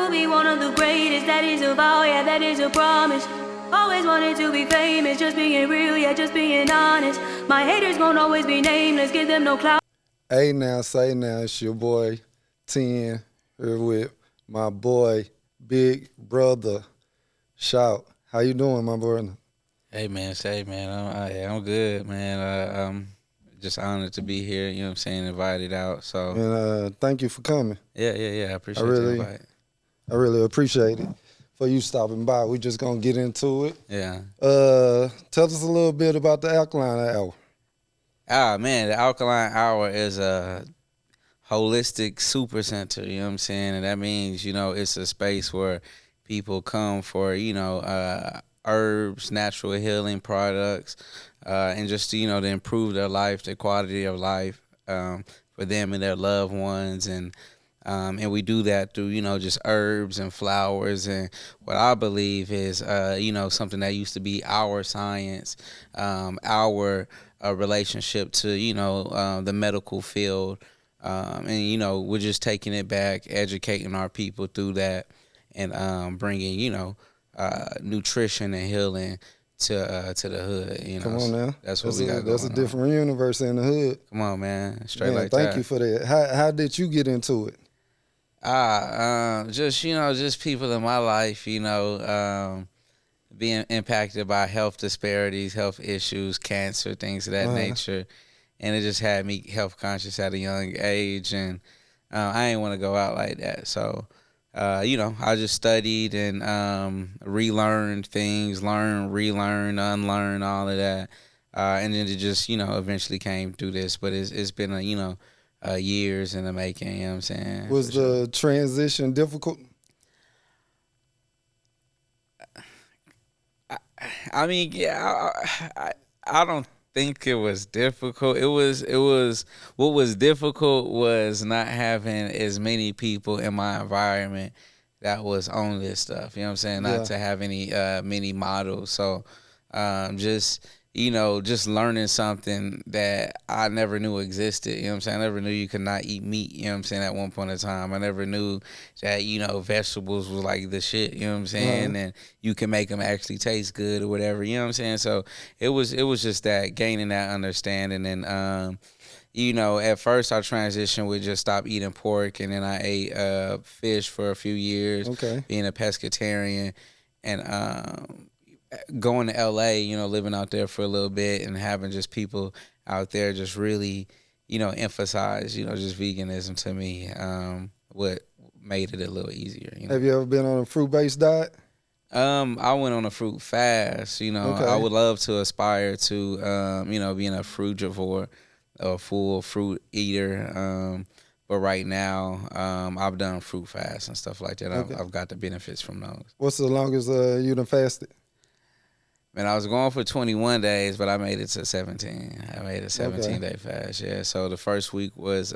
to be one of the greatest. That is a vow, yeah, that is a promise. Always wanted to be famous, just being real, yeah, just being honest. My haters gon' always be nameless, give them no clout. Hey now, say now, it's your boy 10 here with my boy, big brother Shawt. How you doing, my brother? Hey man, I'm good, man. I'm just honored to be here. You know what I'm saying? Invited out. So And thank you for coming. yeah. I appreciate the invite. I really appreciate it for you stopping by. We just gonna get into it. Yeah. Tell us a little bit about the Alkaline Hour. Man, the Alkaline Hour is a holistic super center. You know what I'm saying? And that means it's a space where people come for herbs, natural healing products, and just to improve their life, their quality of life, for them and their loved ones, and we do that through just herbs and flowers, and what I believe is something that used to be our science, our relationship to the medical field, and we're just taking it back, educating our people through that, and bringing nutrition and healing to the hood. Come on now, that's what we got going. That's a different universe in the hood. Come on, man, straight like that. Thank that. you for that. How did you get into it? Just people in my life, being impacted by health disparities, health issues, cancer, things of that nature, and it just had me health conscious at a young age, and I didn't want to go out like that, so. I just studied and relearned things, relearn, unlearn, all of that, and then it just eventually came through this. But it's been years in the making. You know what I'm saying? Was the transition difficult? I mean, yeah, I don't think it was difficult. It was what was difficult was not having as many people in my environment that was on this stuff. You know what I'm saying? Not to have any many models. So just learning something that I never knew existed. You know what I'm saying? I never knew you could not eat meat. You know what I'm saying? At one point in time, I never knew that vegetables was like the shit. You know what I'm saying? And you can make them actually taste good or whatever. You know what I'm saying? So it was just that, gaining that understanding. And at first I transitioned with just stop eating pork, and then I ate fish for a few years. Okay. Being a pescatarian, and going to LA, living out there for a little bit, and having just people out there just really, emphasize, just veganism to me, what made it a little easier. Have you ever been on a fruit-based diet? I went on a fruit fast. Okay. I would love to aspire to, being a frugivore, a full fruit eater. But right now, I've done fruit fast and stuff like that. Okay. I've got the benefits from those. What's the longest you done fasted? Man, I was going for 21 days, but I made it to 17. I made a 17-day fast, yeah. So the first week was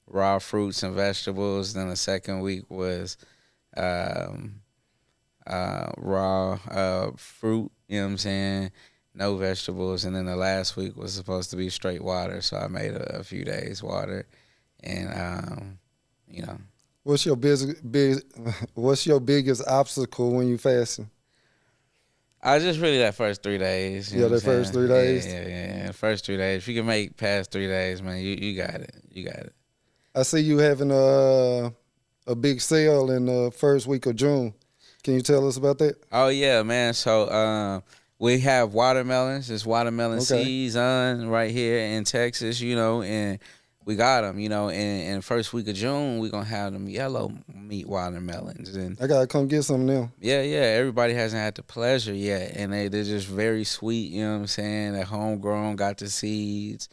raw fruits and vegetables. Then the second week was raw fruit, you know what I'm saying, no vegetables. And then the last week was supposed to be straight water. So I made a few days water. And, What's your biggest obstacle when you fasting? I just really that first 3 days. The first 3 days? Yeah. First 3 days. If you can make past 3 days, man, you got it. You got it. I see you having a big sale in the first week of June. Can you tell us about that? Oh, yeah, man. So we have watermelons. It's watermelon season right here in Texas, and we got them, in first week of June, we're going to have them yellow meat watermelons. And I got to come get some now. Yeah. Everybody hasn't had the pleasure yet. And they're just very sweet, you know what I'm saying? They're homegrown, got the seeds.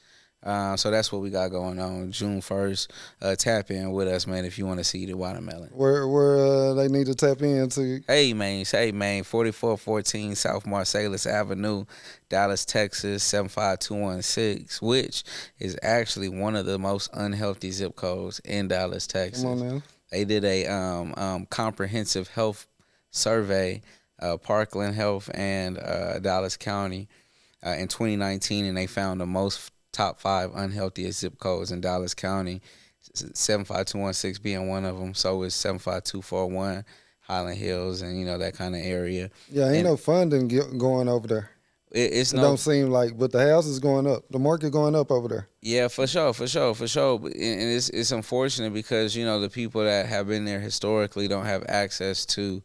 So that's what we got going on June 1st. Tap in with us, man, if you want to see the watermelon. Where they need to tap into? Hey, man, 4414 South Marsalis Avenue, Dallas, Texas, 75216, which is actually one of the most unhealthy zip codes in Dallas, Texas. Come on now. They did a comprehensive health survey, Parkland Health and Dallas County, in 2019, and they found the most top 5 unhealthiest zip codes in Dallas County. 75216 being one of them. So it's 75241 Highland Hills and, that kind of area. Yeah, ain't And no funding going over there. it's It no, don't seem like, but the house is going up. The market going up over there. yeah, for sure. And it's unfortunate because, the people that have been there historically don't have access to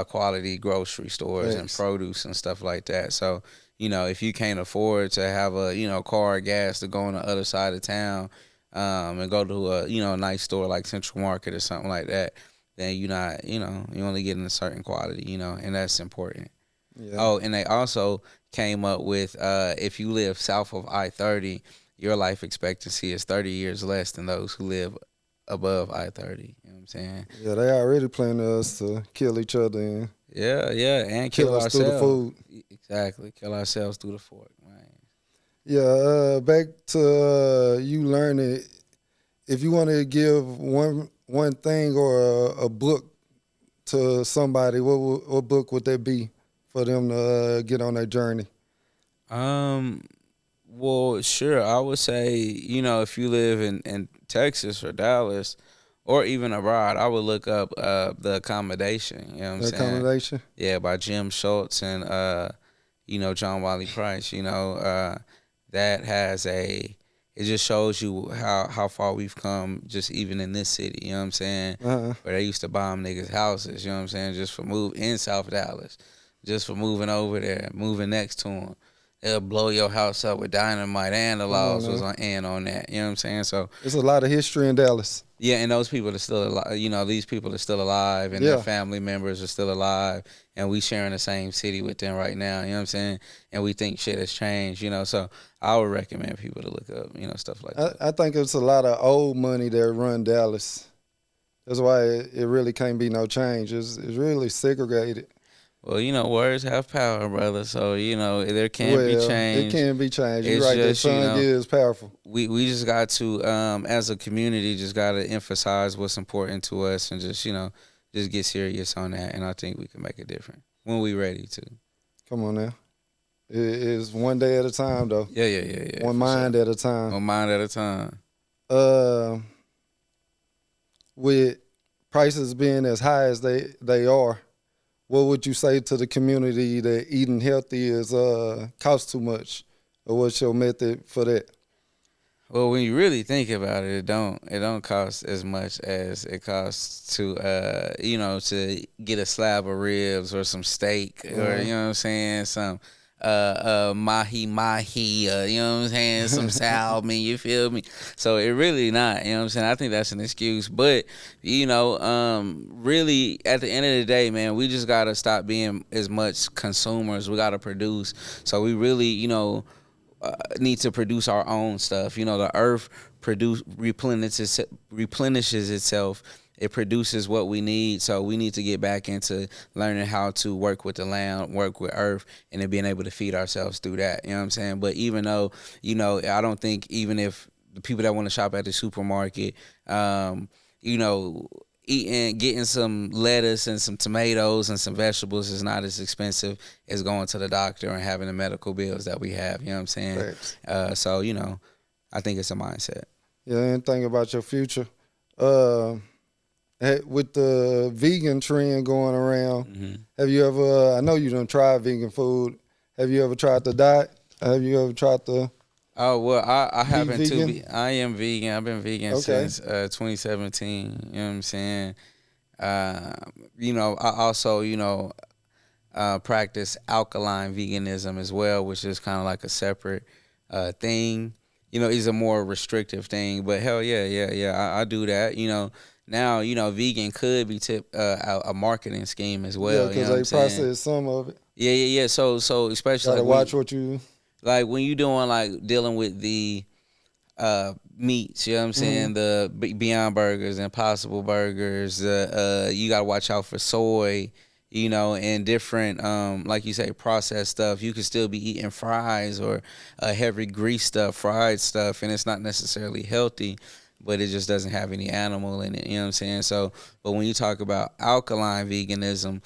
quality grocery stores and produce and stuff like that. So, if you can't afford to have a, car or gas to go on the other side of town and go to a nice store like Central Market or something like that, then you're not, you're only getting a certain quality, and that's important. Yeah. Oh, and they also came up with if you live south of I-30, your life expectancy is 30 years less than those who live above I-30. You know what I'm saying? Yeah, they already planning us to kill each other and Yeah, and kill us ourselves through the food. Exactly, kill ourselves through the fork, man. Yeah, back to you learning. If you want to give one thing or a book to somebody, what book would that be for them to get on their journey? Well, sure. I would say, if you live in Texas or Dallas or even abroad, I would look up The Accommodation. You know what I'm The saying? Accommodation? Yeah, by Jim Schultz and John Wiley Price. That has it just shows you how far we've come just even in this city, you know what I'm saying? Uh-huh. Where they used to bomb niggas' houses, you know what I'm saying, just for in South Dallas, just for moving over there, moving next to them. They'll blow your house up with dynamite, and the laws was on that. You know what I'm saying? So there's a lot of history in Dallas. Yeah, and those people are still alive. These people are still alive, and their family members are still alive, and we sharing the same city with them right now. You know what I'm saying? And we think shit has changed. So I would recommend people to look up, stuff like that. I think it's a lot of old money that run Dallas. That's why it really can't be no change. It's really segregated. Well, words have power, brother. So, there can be change. It can be changed. You're It's right. just, That tongue is powerful. We just got to, as a community, just got to emphasize what's important to us and just, just get serious on that. And I think we can make a difference when we're ready to. Come on now. It is one day at a time, though. Yeah. One mind at a time. One mind at a time. With prices being as high as they are, what would you say to the community that eating healthy is costs too much, or what's your method for that? Well, when you really think about it, it don't cost as much as it costs to to get a slab of ribs or some steak or you know what I'm saying, some mahi, you know what I'm saying, some salmon, you feel me? So it really not, you know what I'm saying? I think that's an excuse, but really at the end of the day, man, we just gotta stop being as much consumers. We gotta produce. So we really, need to produce our own stuff. The earth replenishes itself. It produces what we need, so we need to get back into learning how to work with the land, work with earth, and then being able to feed ourselves through that. You know what I'm saying? But even though, I don't think even if the people that want to shop at the supermarket, getting some lettuce and some tomatoes and some vegetables is not as expensive as going to the doctor and having the medical bills that we have. You know what I'm saying? So, I think it's a mindset. Yeah, and think about your future. With the vegan trend going around, have you ever, I know you done tried vegan food. Have you ever tried the diet? Have you ever tried the... Oh, well, I haven't vegan? I am vegan. I've been vegan since 2017. You know what I'm saying? I also, practice alkaline veganism as well, which is kind of like a separate thing. It's a more restrictive thing. But hell yeah, I do that. Now, vegan could be a marketing scheme as well. Yeah, because they process some of it. Yeah. So especially gotta watch what you... Like when you doing dealing with the meats, you know what I'm saying? The Beyond Burgers, Impossible Burgers, you gotta watch out for soy, and different, like you say, processed stuff. You could still be eating fries or heavy grease stuff, fried stuff, and it's not necessarily healthy, but it just doesn't have any animal in it, you know what I'm saying? So, but when you talk about alkaline veganism,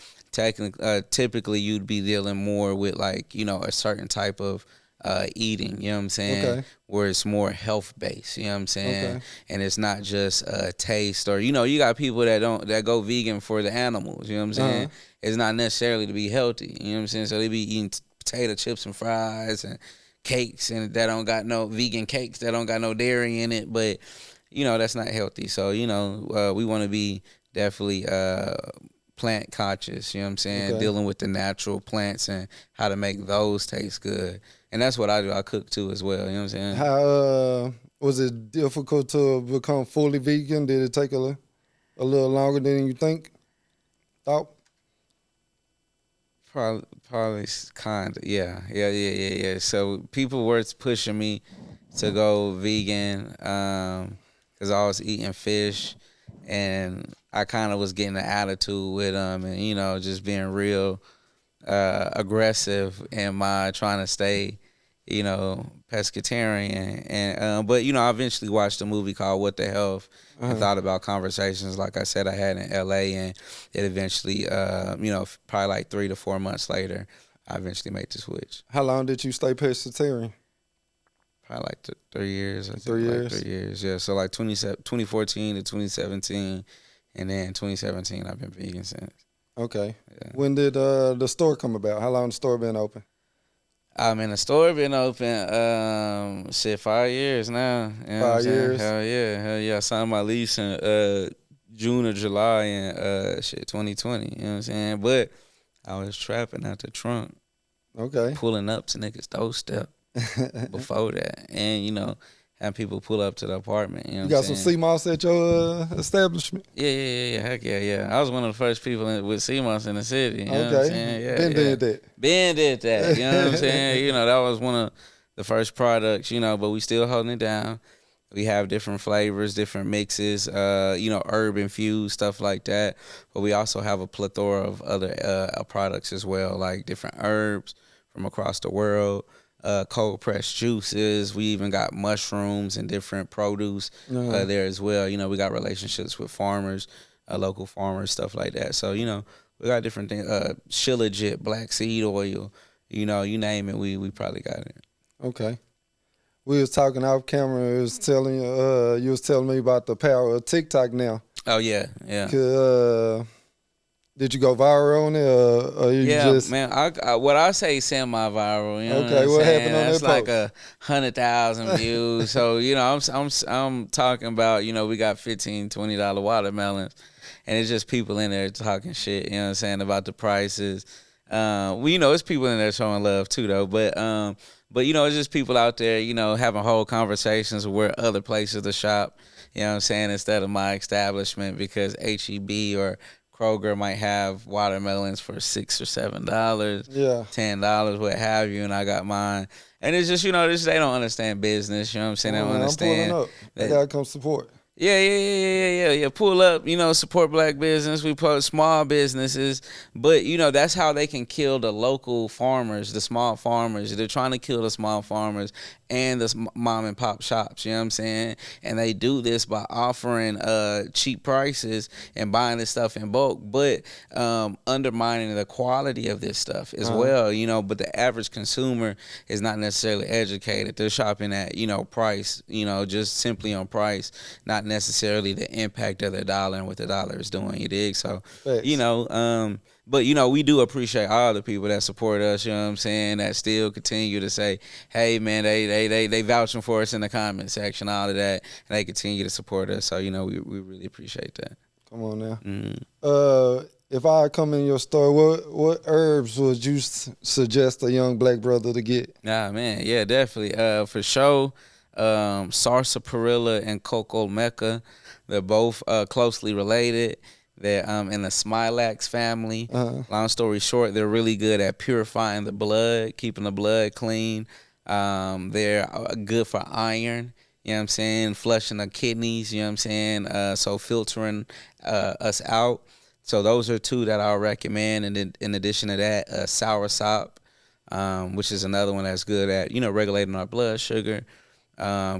typically you'd be dealing more with a certain type of eating, you know what I'm saying? Okay. Where it's more health based, you know what I'm saying? Okay. And it's not just taste, or you got people that go vegan for the animals, you know what I'm saying? It's not necessarily to be healthy, you know what I'm saying? So they be eating potato chips and fries and cakes, and that don't got no vegan cakes that don't got no dairy in it, but that's not healthy. So we want to be definitely plant conscious, you know what I'm saying? Okay. Dealing with the natural plants and how to make those taste good. And that's what I do. I cook too as well, you know what I'm saying? How was it difficult to become fully vegan? Did it take a little longer than you thought? Probably kind of, yeah. So people were pushing me to go vegan because I was eating fish, and I kind of was getting an attitude with them, and just being real aggressive in my trying to stay, pescatarian. And but I eventually watched a movie called What the Health and thought about conversations like I said I had in LA, and it eventually probably like 3 to 4 months later I eventually made the switch. How long did you stay pescatarian? Probably like 3 years. I think 3 years? Like 3 years, yeah. So like 2014 to 2017, and then 2017 I've been vegan since. Okay. Yeah. When did the store come about? How long the store been open? The store been open 5 years now. You know 5 years? Hell yeah. I signed my lease in June or July in 2020. You know what I'm saying? But I was trapping out the trunk, Okay. pulling up to niggas' doorstep before that, and have people pull up to the apartment. You know You what got I'm some saying? sea moss at your establishment? Yeah. Heck yeah. I was one of the first people with CMOS in the city. You know what I'm Okay. saying? Yeah, Did that. Ben did that. You know what I'm saying? That was one of the first products, but we still holding it down. We have different flavors, different mixes, herb infused, stuff like that. But we also have a plethora of other products as well, like different herbs from across the world. Cold pressed juices. We even got mushrooms and different produce there as well. We got relationships with farmers, local farmers, stuff like that. So we got different things. Shilajit, black seed oil. You name it, we probably got it. Okay. We was talking off camera. You was telling me about the power of TikTok now. Oh yeah. Did you go viral on it, or you just? Man. What I say semi-viral. Okay, what happened on that It's like post? 100,000 views. So I'm talking about we got $15, $20 watermelons, and it's just people in there talking shit. You know what I'm saying, about the prices. It's people in there showing love too though. But it's just people out there having whole conversations of where other places to shop. You know what I'm saying, instead of my establishment, because HEB or Kroger might have watermelons for $6 or $7, Yeah. $10, what have you, and I got mine. And it's just, they don't understand business. You know what I'm saying? They don't understand. I'm pulling up. I gotta come support. Yeah. Pull up, support black business. We put small businesses, but that's how they can kill the local farmers, the small farmers. They're trying to kill the small farmers and the mom and pop shops. You know what I'm saying? And they do this by offering cheap prices and buying this stuff in bulk, but undermining the quality of this stuff as well. But the average consumer is not necessarily educated. They're shopping at price. Just simply on price, not necessarily the impact of the dollar and what the dollar is doing. You dig? So, Thanks. but we do appreciate all the people that support us, you know what I'm saying, that still continue to say, hey man, they vouching for us in the comment section, all of that, and they continue to support us. So, we really appreciate that. Come on now. Mm-hmm. If I come in your store, what herbs would you suggest a young black brother to get? Nah, man, yeah, definitely. For sure, sarsaparilla and cocoa mecca, they're both closely related. They're in the Smilax family. Long story short, they're really good at purifying the blood, keeping the blood clean. They're good for iron, you know what I'm saying, flushing the kidneys, you know what I'm saying, so filtering us out. So those are two that I'll recommend. And then in addition to that, soursop, which is another one that's good at, regulating our blood sugar,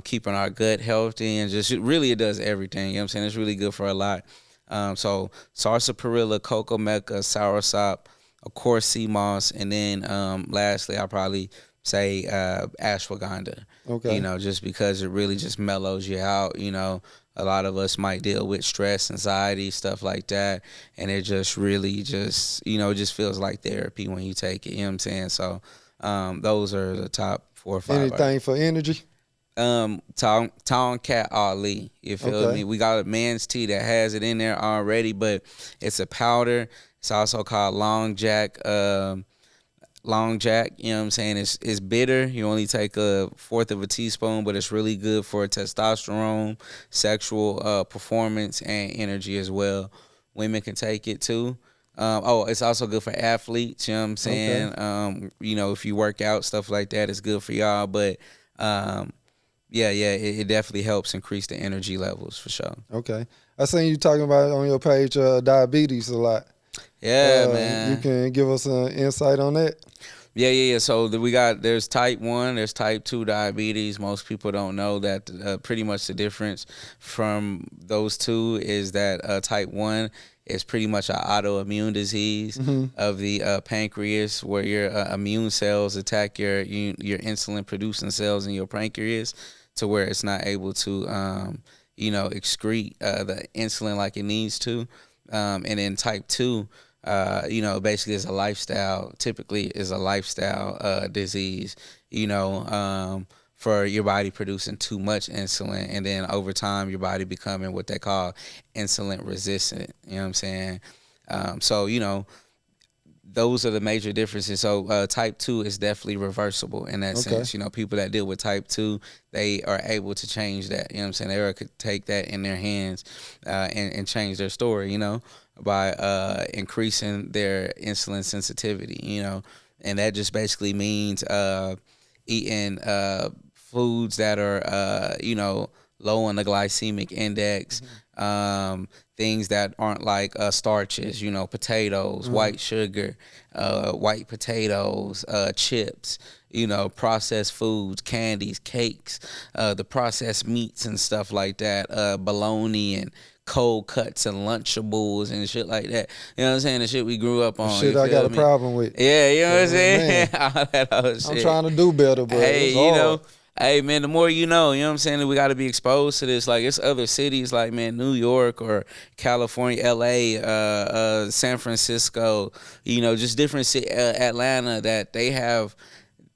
keeping our gut healthy, and just really it does everything. You know what I'm saying? It's really good for a lot. So sarsaparilla, cocoa mecca, soursop, of course sea moss, and then lastly I'll probably say ashwagandha. Okay. You know, just because it really just mellows you out. You know, a lot of us might deal with stress, anxiety, stuff like that, and it just really just, you know, it just feels like therapy when you take it. You know what I'm saying? So those are the top 4 or 5. Anything for energy? Tom Cat Ali. You feel Okay. me? We got a man's tea that has it in there already, but it's a powder. It's also called Long Jack. Long Jack, you know what I'm saying? It's bitter. You only take 1/4 of a teaspoon, but it's really good for testosterone, sexual performance, and energy as well. Women can take it too. It's also good for athletes, you know what I'm saying? Okay. You know, if you work out, stuff like that, it's good for y'all. But it definitely helps increase the energy levels for sure. Okay. I seen you talking about on your page diabetes a lot. Yeah, man. You can give us an insight on that? Yeah. So there's type 1, there's type 2 diabetes. Most people don't know that pretty much the difference from those two is that type 1 is pretty much an autoimmune disease of the pancreas, where your immune cells attack your insulin producing cells in your pancreas to where it's not able to excrete the insulin like it needs to. And then type 2, basically is a lifestyle, typically is a lifestyle disease, for your body producing too much insulin, and then over time your body becoming what they call insulin resistant. You know what I'm saying? Those are the major differences. So type 2 is definitely reversible in that sense. You know, people that deal with type 2, they are able to change that. You know what I'm saying? They could take that in their hands and change their story, by increasing their insulin sensitivity, and that just basically means eating foods that are, low on the glycemic index, things that aren't like starches, potatoes, white sugar, white potatoes, chips, processed foods, candies, cakes, the processed meats and stuff like that, bologna and cold cuts and Lunchables and shit like that. You know what I'm saying? The shit we grew up on. Shit I got a problem with. Yeah, you know what I'm saying? All that other shit. I'm trying to do better, but hey, it's hard. Hey, man, the more you know what I'm saying? We got to be exposed to this. Like, it's other cities like, man, New York or California, L.A., San Francisco, just different Atlanta, that they have,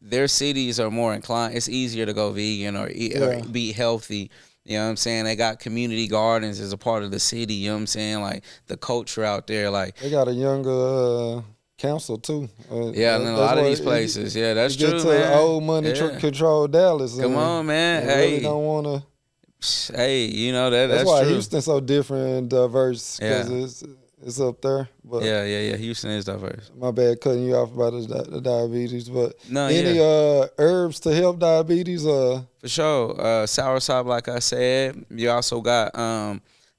their cities are more inclined. It's easier to go vegan or eat or be healthy. You know what I'm saying? They got community gardens as a part of the city. You know what I'm saying? Like, the culture out there. Like, they got a younger council too. And a lot of these places. That's true, man. Get to the old money control Dallas. Come on, man. They really don't want to. Hey, that's that's why true. Houston's so different and diverse, because it's up there. But Houston is diverse. My bad cutting you off about the diabetes, but any yeah. Herbs to help diabetes? For sure. Soursop, like I said. You also got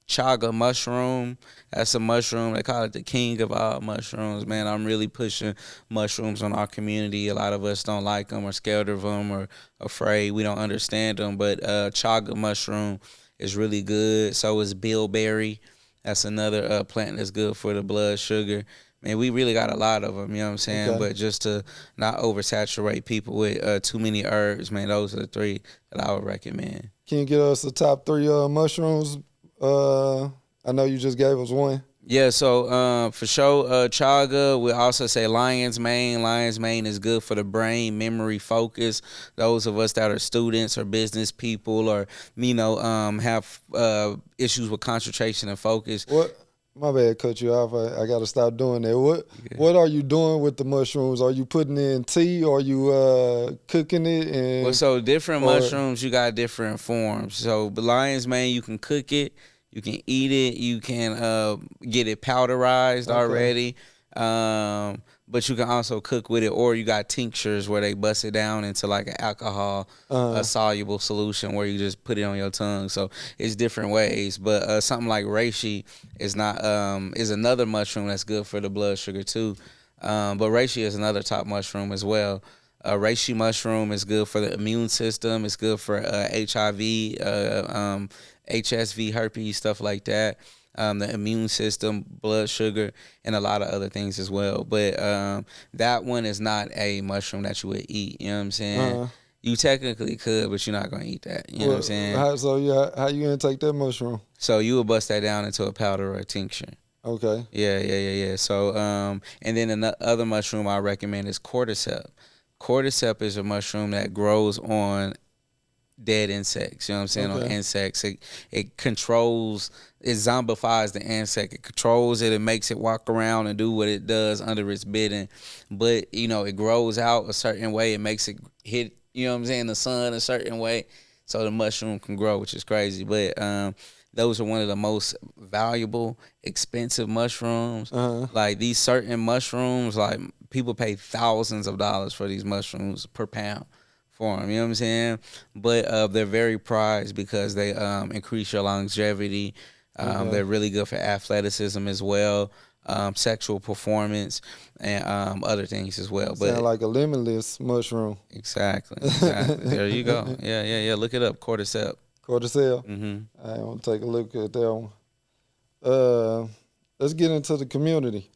chaga mushroom. That's a mushroom. They call it the king of all mushrooms, man. I'm really pushing mushrooms on our community. A lot of us don't like them or scared of them or afraid. We don't understand them. But chaga mushroom is really good. So is bilberry. That's another plant that's good for the blood sugar. Man, we really got a lot of them, you know what I'm saying? Okay. But just to not oversaturate people with too many herbs, man, those are the 3 that I would recommend. Can you give us the top 3 mushrooms? I know you just gave us one. Yeah, so for sure, chaga. We also say lion's mane. Lion's mane is good for the brain, memory, focus. Those of us that are students or business people or, have issues with concentration and focus. What? My bad, cut you off. I got to stop doing that. What are you doing with the mushrooms? Are you putting it in tea? Or are you cooking it? Well, so different mushrooms, you got different forms. So the lion's mane, you can cook it. You can eat it. You can get it powderized already. But you can also cook with it, or you got tinctures where they bust it down into like an alcohol soluble solution where you just put it on your tongue. So it's different ways. But something like reishi is another mushroom that's good for the blood sugar too. But reishi is another top mushroom as well. Reishi mushroom is good for the immune system. It's good for HIV, HSV, herpes, stuff like that. the immune system, blood sugar, and a lot of other things as well. But that one is not a mushroom that you would eat. You know what I'm saying? You technically could, but you're not gonna eat that. You know what I'm saying? How you intake that mushroom? So you would bust that down into a powder or a tincture. Okay. Yeah. So and then another mushroom I recommend is cordyceps. Cordyceps is a mushroom that grows on dead insects. You know what I'm saying? Okay. On insects. It controls, it zombifies the insect. It controls it. It makes it walk around and do what it does under its bidding. But, you know, it grows out a certain way. It makes it hit, you know what I'm saying, the sun a certain way so the mushroom can grow, which is crazy. But those are one of the most valuable, expensive mushrooms. Like these certain mushrooms, like people pay thousands of dollars for these mushrooms per pound for them, you know what I'm saying? But they're very prized because they increase your longevity. They're really good for athleticism as well, sexual performance, and other things as well. Sound like a limitless mushroom. Exactly. There you go. Yeah. Look it up, cordyceps. Cordyceps. Mm-hmm. I want to take a look at that one. Let's get into the community.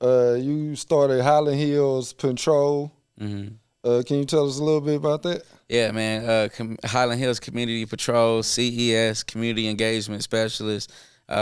You started Highland Hills Patrol. Mm-hmm. Can you tell us a little bit about that? Yeah, man. Highland Hills Community Patrol, CES, Community Engagement Specialist.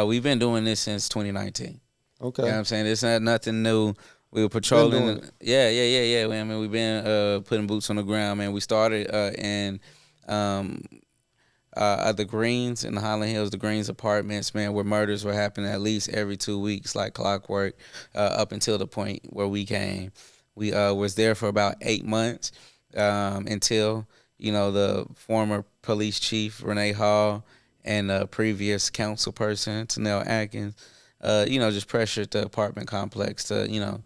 We've been doing this since 2019. Okay. You know what I'm saying? It's not nothing new. We were patrolling. Yeah. I mean, we've been putting boots on the ground, man. We started in the Greens in the Highland Hills, the Greens apartments, man, where murders were happening at least every 2 weeks, like clockwork, up until the point where we came. We was there for about 8 months until, you know, the former police chief, Renee Hall, and the previous council person, Tanel Atkins, you know, just pressured the apartment complex to, you know,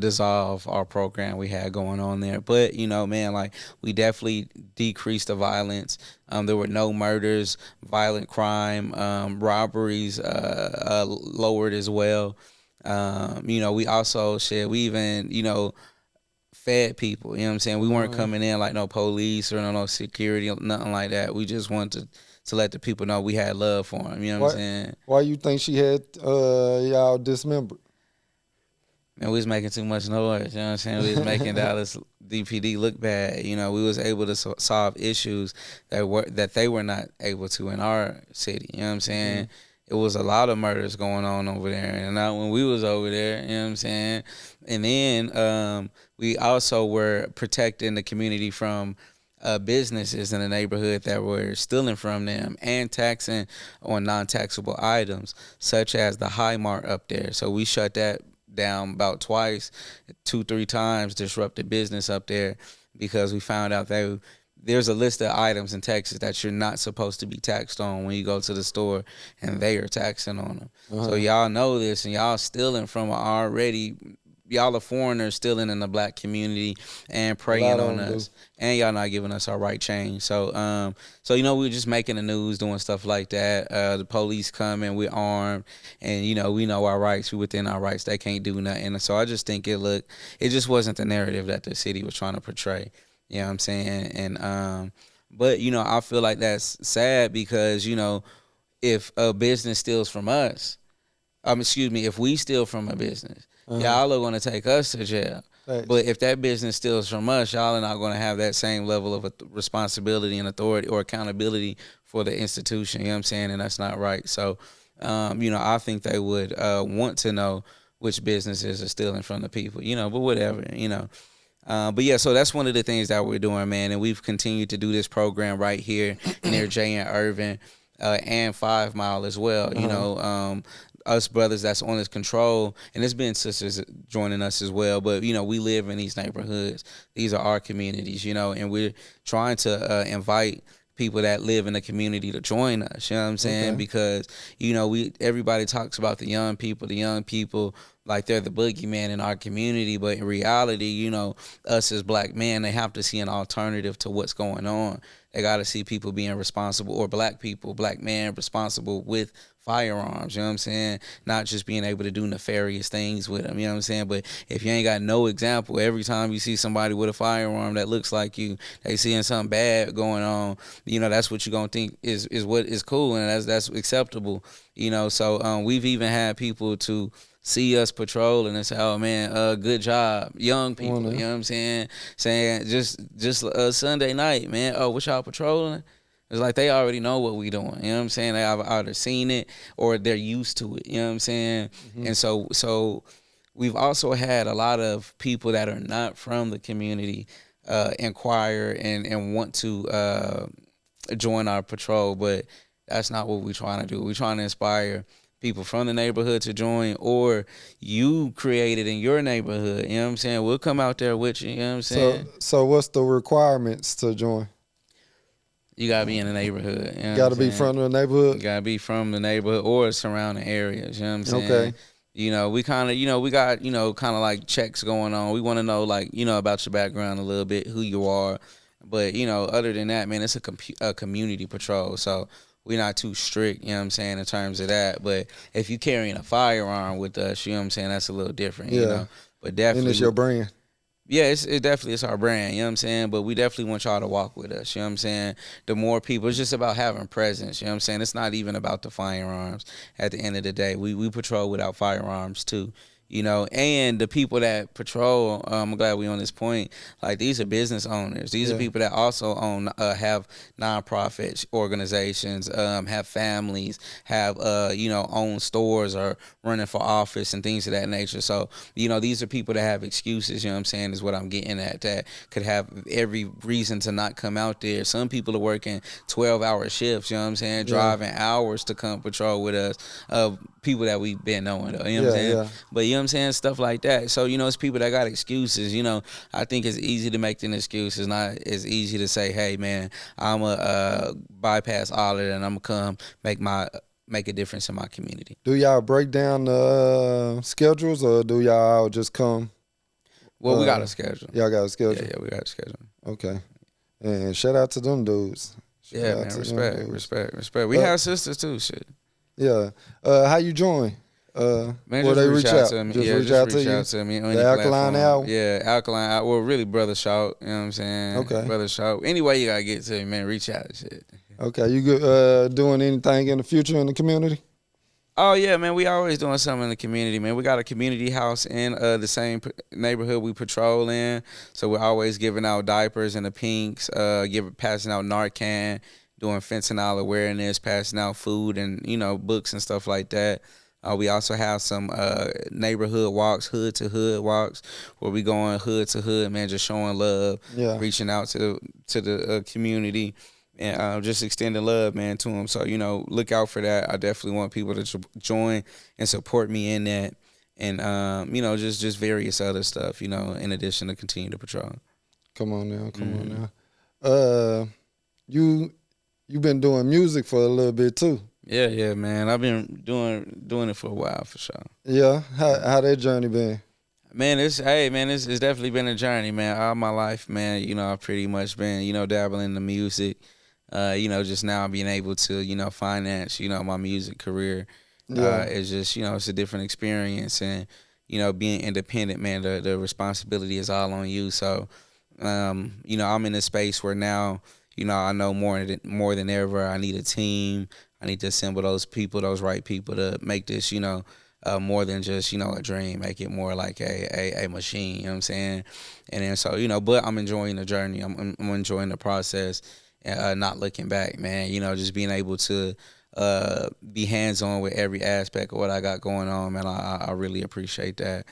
dissolve our program we had going on there. But, you know, man, like we definitely decreased the violence. There were no murders, violent crime, robberies lowered as well. You know, we also we even, you know, fed people, you know what I'm saying? We weren't coming in like no police or no security, nothing like that. We just wanted to let the people know we had love for them, you know what I'm saying? Why you think she had y'all dismembered? Man, we was making too much noise, you know what I'm saying? We was making Dallas DPD look bad. You know, we was able to solve issues that they were not able to in our city, you know what I'm saying? Mm-hmm. It was a lot of murders going on over there, and not when we was over there, you know what I'm saying? And then we also were protecting the community from businesses in the neighborhood that were stealing from them and taxing on non-taxable items, such as the High Mart up there. So we shut that down about twice, 2-3 times, disrupted business up there because we found out that there's a list of items in Texas that you're not supposed to be taxed on when you go to the store, and they are taxing on them. So y'all know this, and y'all stealing from y'all are foreigners stealing in the black community and preying on us, and y'all not giving us our right change. So, you know, we were just making the news, doing stuff like that. The police come and we're armed, and you know, we know our rights. We within our rights. They can't do nothing. So I just think it just wasn't the narrative that the city was trying to portray. You know what I'm saying? And but you know, I feel like that's sad because, you know, if a business steals from us, if we steal from a business, y'all are gonna take us to jail. Thanks. But if that business steals from us, y'all are not gonna have that same level of responsibility and authority or accountability for the institution. You know what I'm saying? And that's not right. So, you know, I think they would want to know which businesses are stealing from the people. You know, but whatever. You know. But yeah, so that's one of the things that we're doing, man, and we've continued to do this program right here near Jay and Irvin, and 5 Mile as well. You know, us brothers that's on this control, and there's been sisters joining us as well. But you know, we live in these neighborhoods; these are our communities, you know, and we're trying to invite people that live in the community to join us. You know what I'm saying? Because you know, everybody talks about the young people, like they're the boogeyman in our community, but in reality, you know, us as black men, they have to see an alternative to what's going on. They got to see people being responsible, or black people, black men responsible with firearms, you know what I'm saying? Not just being able to do nefarious things with them, you know what I'm saying? But if you ain't got no example, every time you see somebody with a firearm that looks like you, they seeing something bad going on, you know, that's what you're going to think is what is cool, and that's acceptable, you know? So we've even had people to see us patrolling and say, "Oh man, good job, young people." You know what I'm saying? Saying just Sunday night, man. Oh, what y'all patrolling? It's like they already know what we doing. You know what I'm saying? They have either seen it or they're used to it. You know what I'm saying? Mm-hmm. And so we've also had a lot of people that are not from the community inquire and want to join our patrol, but that's not what we're trying to do. We're trying to inspire people from the neighborhood to join, or you create it in your neighborhood. You know what I'm saying? We'll come out there with you. You know what I'm saying? So what's the requirements to join? You gotta be in the neighborhood. You know gotta be from the neighborhood? You gotta be from the neighborhood or surrounding areas. You know what I'm saying? Okay. You know, we kind of, you know, we got, you know, kind of like checks going on. We want to know, like, you know, about your background a little bit, who you are. But, you know, other than that, man, it's a community patrol. So we're not too strict, you know what I'm saying, in terms of that. But if you carrying a firearm with us, you know what I'm saying, that's a little different, you know. But definitely. And it's your brand. Yeah, it definitely is our brand, you know what I'm saying? But we definitely want y'all to walk with us, you know what I'm saying? The more people, it's just about having presence, you know what I'm saying? It's not even about the firearms at the end of the day. We patrol without firearms too. You know, and the people that patrol, I'm glad we on this point, like these are business owners. These are people that also own, have nonprofit organizations, have families, have, you know, own stores or running for office and things of that nature. So, you know, these are people that have excuses, you know what I'm saying, is what I'm getting at, that could have every reason to not come out there. Some people are working 12-hour shifts, you know what I'm saying, driving hours to come patrol with us, people that we've been knowing, though, you know what I'm saying? Yeah. But you know what I'm saying, stuff like that. So, you know, it's people that got excuses. You know, I think it's easy to make an excuse. It's not as easy to say, hey man, I'm a bypass all of that and I'm gonna come make a difference in my community. Do y'all break down the schedules, or do y'all just come? Well, we got a schedule. Y'all got a schedule? Yeah, we got a schedule. Okay. And shout out to them dudes. Yeah, man, respect. We have sisters too, shit. Yeah. How you join? Man, just they reach out to me. Just reach out to me. The Alkaline Hour? Yeah, Alkaline Hour. Well, really, Brother Shawt. You know what I'm saying? Okay. Brother Shawt. Anyway, you got to get to me, man. Reach out and shit. Okay. You good, doing anything in the future in the community? Oh, yeah, man. We always doing something in the community, man. We got a community house in the same neighborhood we patrol in. So we're always giving out diapers and the pinks, passing out Narcan, doing fentanyl awareness, passing out food and, you know, books and stuff like that. We also have some neighborhood walks, hood to hood walks, where we going hood to hood, man, just showing love, reaching out to the community, and just extending love, man, to them. So, you know, look out for that. I definitely want people to join and support me in that, and you know, just various other stuff, you know, in addition to continue to patrol. Come on now. You've been doing music for a little bit too. Yeah, man. I've been doing it for a while, for sure. Yeah, how that journey been? Man, it's definitely been a journey, man. All my life, man. You know, I've pretty much been, you know, dabbling in the music. You know, just now being able to, you know, finance, you know, my music career. It's just, you know, it's a different experience, and you know, being independent, man. The responsibility is all on you. So, you know, I'm in a space where now, you know, I know more than ever, I need a team. I need to assemble those people, those right people, to make this, you know, more than just, you know, a dream, make it more like a machine, you know what I'm saying? And then so, you know, but I'm enjoying the journey. I'm enjoying the process, not looking back, man. You know, just being able to be hands-on with every aspect of what I got going on, man. I really appreciate that.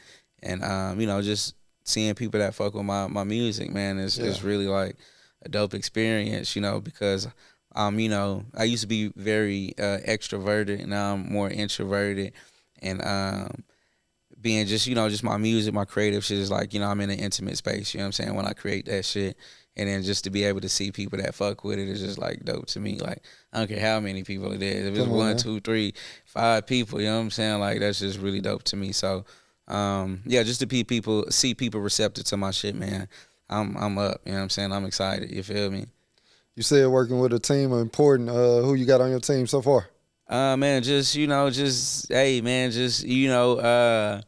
And, you know, just seeing people that fuck with my music, man, is really like a dope experience, you know, because you know, I used to be very extroverted, and now I'm more introverted. And being just, you know, just my music, my creative shit is like, you know, I'm in an intimate space, you know what I'm saying, when I create that shit. And then just to be able to see people that fuck with it is just like dope to me. Like, I don't care how many people it is. If it's 1, 2, 3, 5 people, you know what I'm saying? Like, that's just really dope to me. So, Yeah, just to see people receptive to my shit, man. I'm up. You know what I'm saying? I'm excited. You feel me? You said working with a team are important. Who you got on your team so far? Man, hey, man, You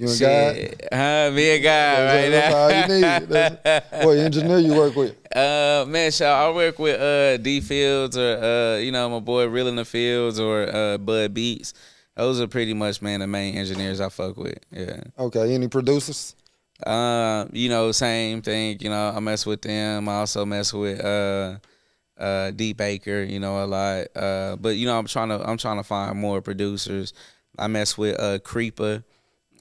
and God? shit. Me and God right That's all you now. need. What engineer you work with? Man, so I work with D Fields or my boy Real in the Fields or Bud Beats. Those are pretty much, man, the main engineers I fuck with. Yeah. Okay, any producers? Same thing. I mess with them. I also mess with D Baker, a lot. But I'm trying to find more producers. I mess with Creeper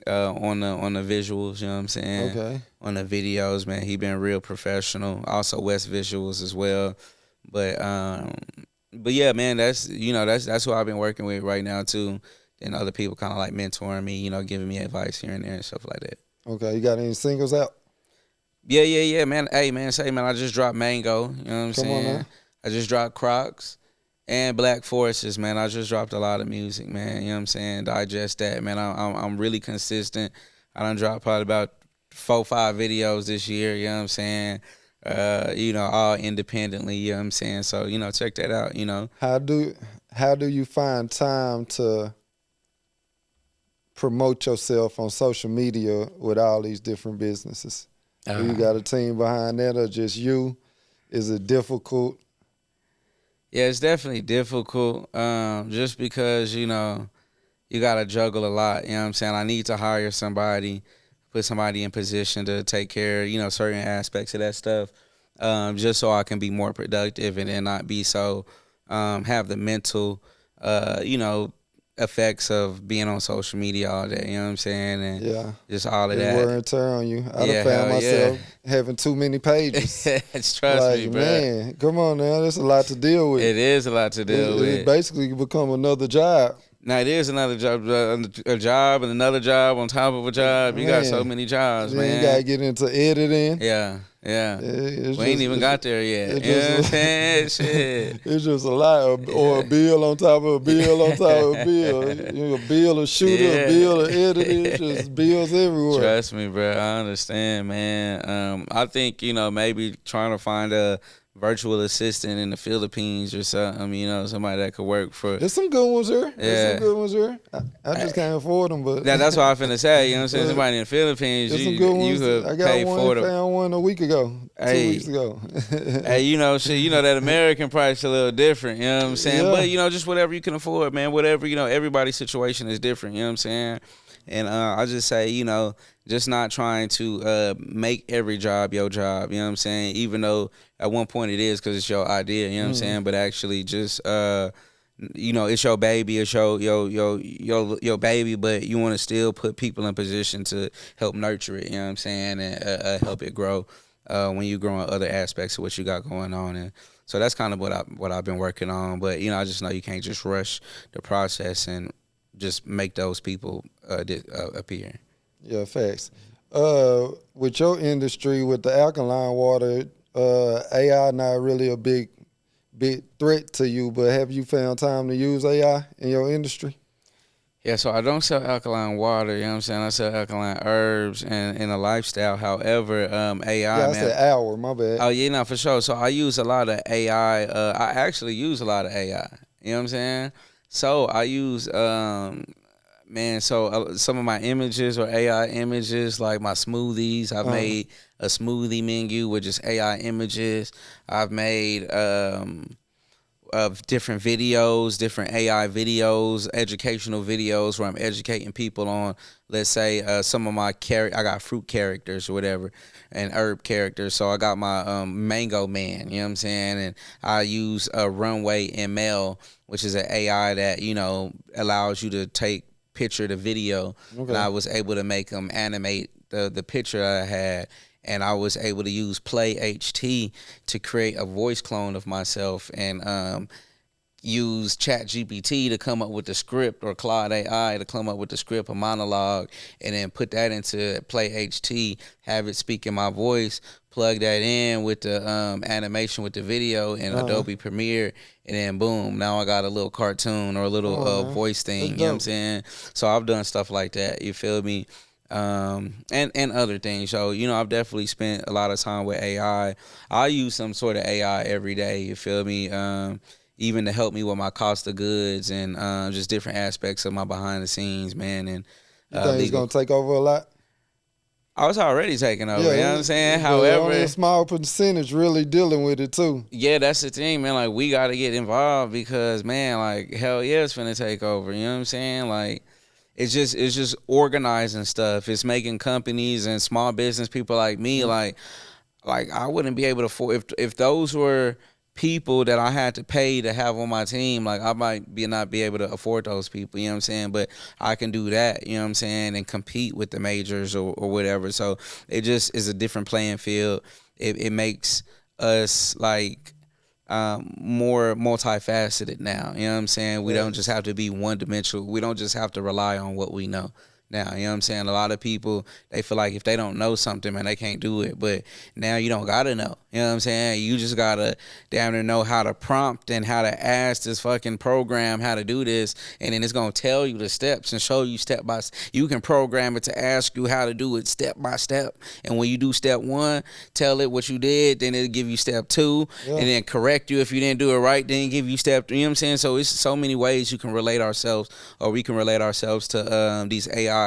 on the visuals, you know what I'm saying? Okay. On the videos, man. He been real professional. Also West Visuals as well. But yeah, man, that's who I've been working with right now too. And other people kind of like mentoring me, giving me advice here and there and stuff like that. Okay, you got any singles out? Yeah, man. Hey, man, I just dropped Mango. You know what I'm Come saying? on now. I just dropped Crocs and Black Forces, man. I just dropped a lot of music, man. You know what I'm saying? Digest that, man. I'm really consistent. I done dropped probably about 4-5 videos this year. You know what I'm saying? All independently. You know what I'm saying? So check that out. How do you find time to promote yourself on social media with all these different businesses? Do you got a team behind that or just you? Is it difficult? Yeah, it's definitely difficult. Just because, you gotta juggle a lot. You know what I'm saying? I need to hire somebody, put somebody in position to take care of, certain aspects of that stuff. Just so I can be more productive and then not be so have the mental effects of being on social media all day, you know what I'm saying? And just all of It's that. wear and tear on you. I done found myself having too many pages. Trust like, me, bro. Man, come on now. There's a lot to deal with. It is a lot to deal with. It basically become another job. Now, it is another job, a job and another job on top of a job. You got so many jobs, then man. You got to get into editing. Yeah. We ain't even got there yet. You know what I'm saying? Shit. It's just a lot. Or a bill on top of a bill on top of a bill. A bill of shooter, a bill of editing. It's just bills everywhere. Trust me, bro. I understand, man. I think, maybe trying to find a virtual assistant in the Philippines or something, somebody that could work for. There's some good ones here. Yeah. There's some good ones here. I just can't afford them, but. That's what I finna say, you know what I'm saying? Somebody in the Philippines, There's some good ones. You could I got pay one, for them. found one a week ago, 2 weeks ago. Hey, that American price a little different, you know what I'm saying? Yeah. But, just whatever you can afford, man. Whatever, everybody's situation is different, you know what I'm saying? And I just say, just not trying to make every job your job, you know what I'm saying? Even though at one point it is because it's your idea, you know what I'm saying? But actually just, it's your baby, it's your baby, but you want to still put people in position to help nurture it, you know what I'm saying? And help it grow when you grow in other aspects of what you got going on. And so that's kind of what I've been working on. But, I just know you can't just rush the process and just make those people appear. Yeah, facts. With your industry, with the alkaline water, AI not really a big threat to you, but have you found time to use AI in your industry? Yeah, so I don't sell alkaline water, you know what I'm saying? I sell alkaline herbs and in a lifestyle. However, AI, yeah, I said hour, my bad. Oh, yeah, no, for sure. So I use a lot of AI. I actually use a lot of AI, you know what I'm saying? So I use, some of my images are AI images, like my smoothies. I've made a smoothie menu with just AI images. I've made of different videos, different AI videos, educational videos where I'm educating people on, let's say, some of my I got fruit characters or whatever, and herb characters. So I got my Mango Man, you know what I'm saying? And I use Runway ML, which is an AI that, allows you to picture the video. Okay. And I was able to make them animate the picture I had. And I was able to use Play HT to create a voice clone of myself and use Chat GPT to come up with the script, or Claude AI to come up with the script, a monologue, and then put that into Play HT, have it speak in my voice, plug that in with the animation with the video in Adobe Premiere, and then boom, now I got a little cartoon or a little voice thing. You know what I'm saying? So I've done stuff like that. You feel me? And other things. So, you know, I've definitely spent a lot of time with AI. I use some sort of AI every day. You feel me? Even to help me with my cost of goods and just different aspects of my behind the scenes, man. And you think it's gonna take over a lot? I was already taking over. You know what I'm saying? However, only a small percentage really dealing with it too. Yeah, that's the thing, man. Like, we got to get involved because, man, like, hell yeah, it's finna take over. You know what I'm saying? Like, it's just organizing stuff. It's making companies and small business people like me, like I wouldn't be able to afford if those were people that I had to pay to have on my team, like I might not be able to afford those people, you know what I'm saying? But I can do that, you know what I'm saying, and compete with the majors or whatever. So it just is a different playing field. It makes us like more multifaceted now, you know what I'm saying? We don't just have to be one dimensional. We don't just have to rely on what we know. Now, you know what I'm saying? A lot of people, they feel like if they don't know something, man, they can't do it. But now you don't got to know. You know what I'm saying? You just got to damn near know how to prompt and how to ask this fucking program how to do this. And then it's going to tell you the steps and show you step by step. You can program it to ask you how to do it step by step. And when you do step 1, tell it what you did. Then it'll give you step 2. And then correct you if you didn't do it right. Then give you step 3. You know what I'm saying? So it's so many ways you can relate ourselves, or we can relate ourselves to these AI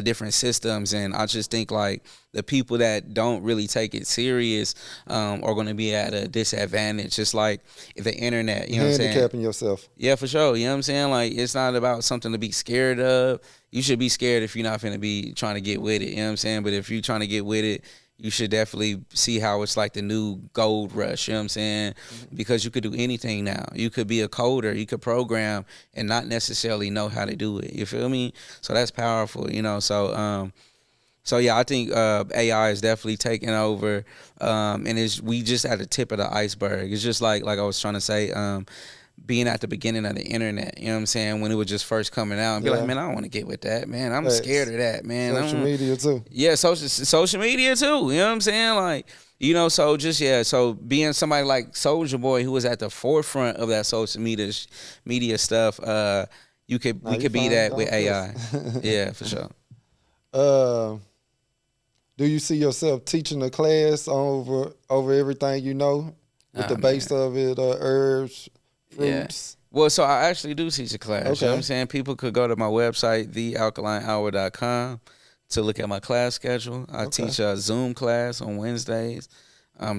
different systems. And I just think like the people that don't really take it serious are going to be at a disadvantage. Just like the internet, you know what I'm saying? Handicapping yourself. Yeah, for sure. You know what I'm saying? Like, it's not about something to be scared of. You should be scared if you're not finna be trying to get with it. You know what I'm saying? But if you're trying to get with it, you should definitely see how it's like the new gold rush, you know what I'm saying? Because you could do anything now. You could be a coder, you could program and not necessarily know how to do it. You feel me? So that's powerful, you know? So yeah, I think AI is definitely taking over, and we just at the tip of the iceberg. It's just like I was trying to say, being at the beginning of the internet, you know what I'm saying, when it was just first coming out, and be like, man, I don't want to get with that, man. I'm scared of that, man. Social media too. Yeah, social media too. You know what I'm saying? Like, you know, so just, so being somebody like Soulja Boy, who was at the forefront of that social media stuff, we could be that with AI. Yeah, for sure. Do you see yourself teaching a class over everything you know, with the base of it, herbs, fruits? Yeah. Well, so I actually do teach a class. Okay. You know what I'm saying? People could go to my website, thealkalinehour.com, to look at my class schedule. I teach a Zoom class on Wednesdays.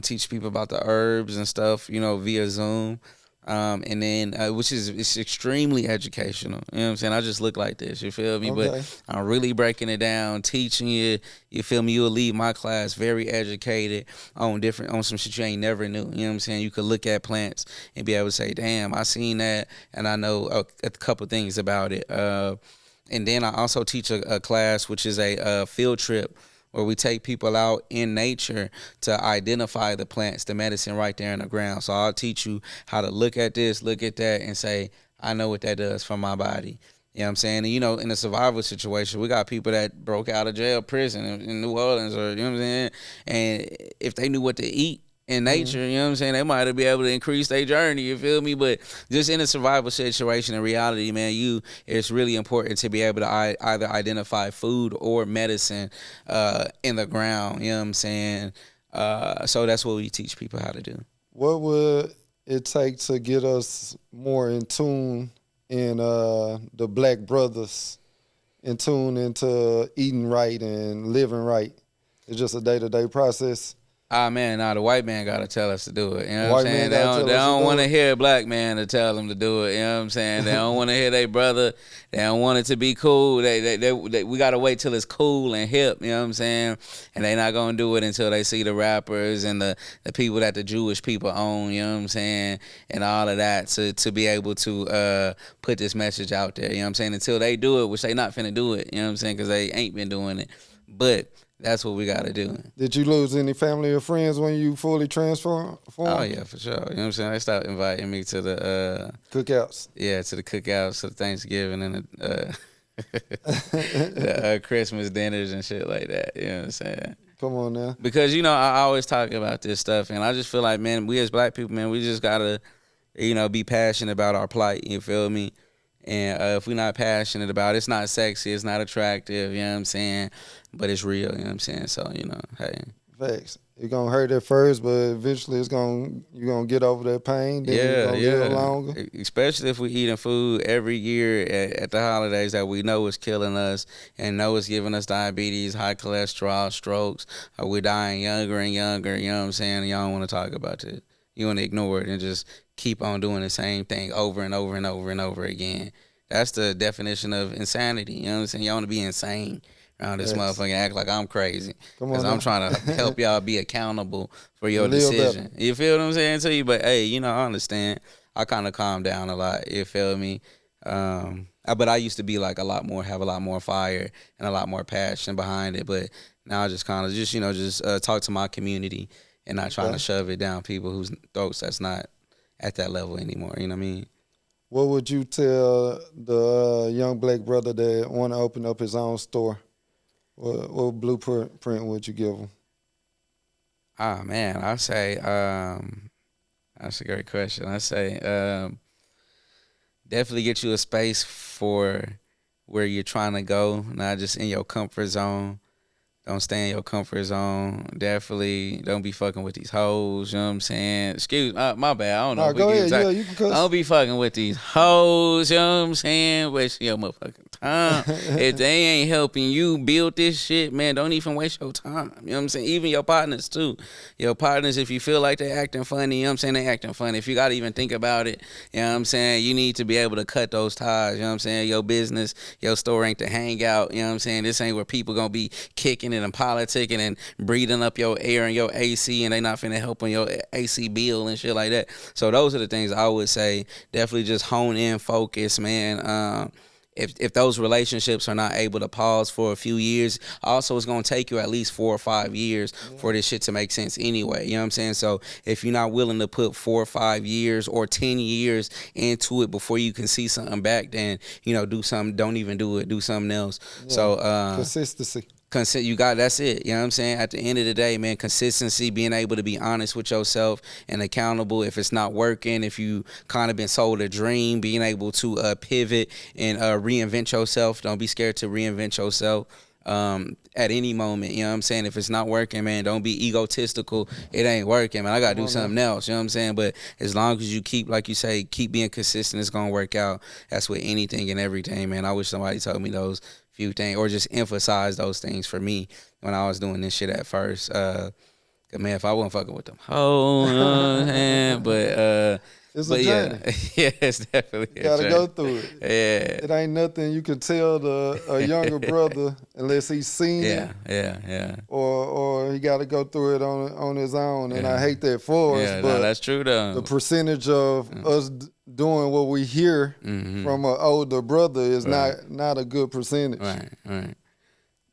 Teach people about the herbs and stuff, you know, via Zoom. And then, it's extremely educational. You know what I'm saying? I just look like this, you feel me? Okay. But I'm really breaking it down, teaching you, you feel me? You'll leave my class very educated on some shit you ain't never knew. You know what I'm saying? You could look at plants and be able to say, damn, I seen that, and I know a couple things about it. And then I also teach a class, which is a field trip, where we take people out in nature to identify the plants, the medicine right there in the ground. So I'll teach you how to look at this, look at that, and say, I know what that does for my body. You know what I'm saying? And, you know, in a survival situation, we got people that broke out of jail, prison in New Orleans, or, you know what I'm saying? And if they knew what to eat in nature, you know what I'm saying, they might be able to increase their journey, you feel me? But just in a survival situation, in reality, man, it's really important to be able to either identify food or medicine in the ground, you know what I'm saying? So that's what we teach people how to do. What would it take to get us more in tune in the Black brothers, in tune into eating right and living right? It's just a day-to-day process. Man, the white man got to tell us to do it. You know what I'm saying? They don't want to hear a black man to tell them to do it. You know what I'm saying? They don't want to hear their brother. They don't want it to be cool. We got to wait till it's cool and hip. You know what I'm saying? And they not going to do it until they see the rappers and the people that the Jewish people own. You know what I'm saying? And all of that to be able to put this message out there. You know what I'm saying? Until they do it, which they not finna do it. You know what I'm saying? Because they ain't been doing it. But That's what we got to do. Did you lose any family or friends when you fully transformed? Oh, yeah, for sure. You know what I'm saying? They stopped inviting me to the Cookouts. Yeah, to the cookouts, to the Thanksgiving, and the Christmas dinners and shit like that. You know what I'm saying? Come on now. Because, you know, I always talk about this stuff, and I just feel like, man, we as black people, man, we just got to, you know, be passionate about our plight. You feel me? And if we're not passionate about it, it's not sexy, it's not attractive, you know what I'm saying? But it's real, you know what I'm saying? So, you know, hey. Facts. It's gonna hurt at first, but eventually you're gonna get over that pain. Then you're gonna live longer. Especially if we eating food every year at the holidays that we know is killing us and know it's giving us diabetes, high cholesterol, strokes. We're dying younger and younger. You know what I'm saying? Y'all don't want to talk about it. You want to ignore it and just keep on doing the same thing over and over and over and over again. That's the definition of insanity. You know what I'm saying? Y'all want to be insane around this motherfucker, act like I'm crazy. Because I'm trying to help y'all be accountable for your decision. You feel what I'm saying to you? But, hey, you know, I understand. I kind of calm down a lot. You feel me? But I used to be like have a lot more fire and a lot more passion behind it. But now I just kind of just talk to my community and not trying to shove it down people whose throats that's not at that level anymore. You know what I mean? What would you tell the young black brother that want to open up his own store? What blueprint would you give him? Ah, man, I say that's a great question. I say definitely get you a space for where you're trying to go, not just in your comfort zone. Don't stay in your comfort zone. Definitely don't be fucking with these hoes. You know what I'm saying? Excuse my bad. I don't know. Go ahead. Yeah, you can cuss. Don't be fucking with these hoes. You know what I'm saying? Wasting your motherfucking time. If they ain't helping you build this shit, man, don't even waste your time. You know what I'm saying? Even your partners too. Your partners, if you feel like they acting funny, you know what I'm saying? They acting funny. If you got to even think about it, you know what I'm saying? You need to be able to cut those ties. You know what I'm saying? Your business, your store ain't to hang out. You know what I'm saying? This ain't where people gonna be kicking it and politicking and breathing up your air and your AC, and they not finna help on your AC bill and shit like that. So those are the things I would say. Definitely just hone in, focus, man. If those relationships are not able to pause for a few years, also it's going to take you at least 4 or 5 years for this shit to make sense anyway. You know what I'm saying? So if you're not willing to put 4 or 5 years or 10 years into it before you can see something back, then, you know, do something. Don't even do it. Do something else. Yeah. So consistency. That's it. You know what I'm saying? At the end of the day, man, consistency, being able to be honest with yourself and accountable. If it's not working, if you kind of been sold a dream, being able to pivot and reinvent yourself. Don't be scared to reinvent yourself at any moment. You know what I'm saying? If it's not working, man, don't be egotistical. It ain't working, man. I got to do something else. You know what I'm saying? But as long as you keep, like you say, keep being consistent, it's going to work out. That's with anything and everything, man. I wish somebody told me those few things, or just emphasize those things for me when I was doing this shit at first. Man, if I wasn't fucking with them hoes, you know what I'm saying? But it's a journey. Yeah, it's definitely you gotta go through it. Yeah, it ain't nothing you can tell a younger brother unless he's seen it. Yeah. Or he got to go through it on his own, and I hate that for us. But that's true though. The percentage of us doing what we hear from an older brother is not a good percentage. Right.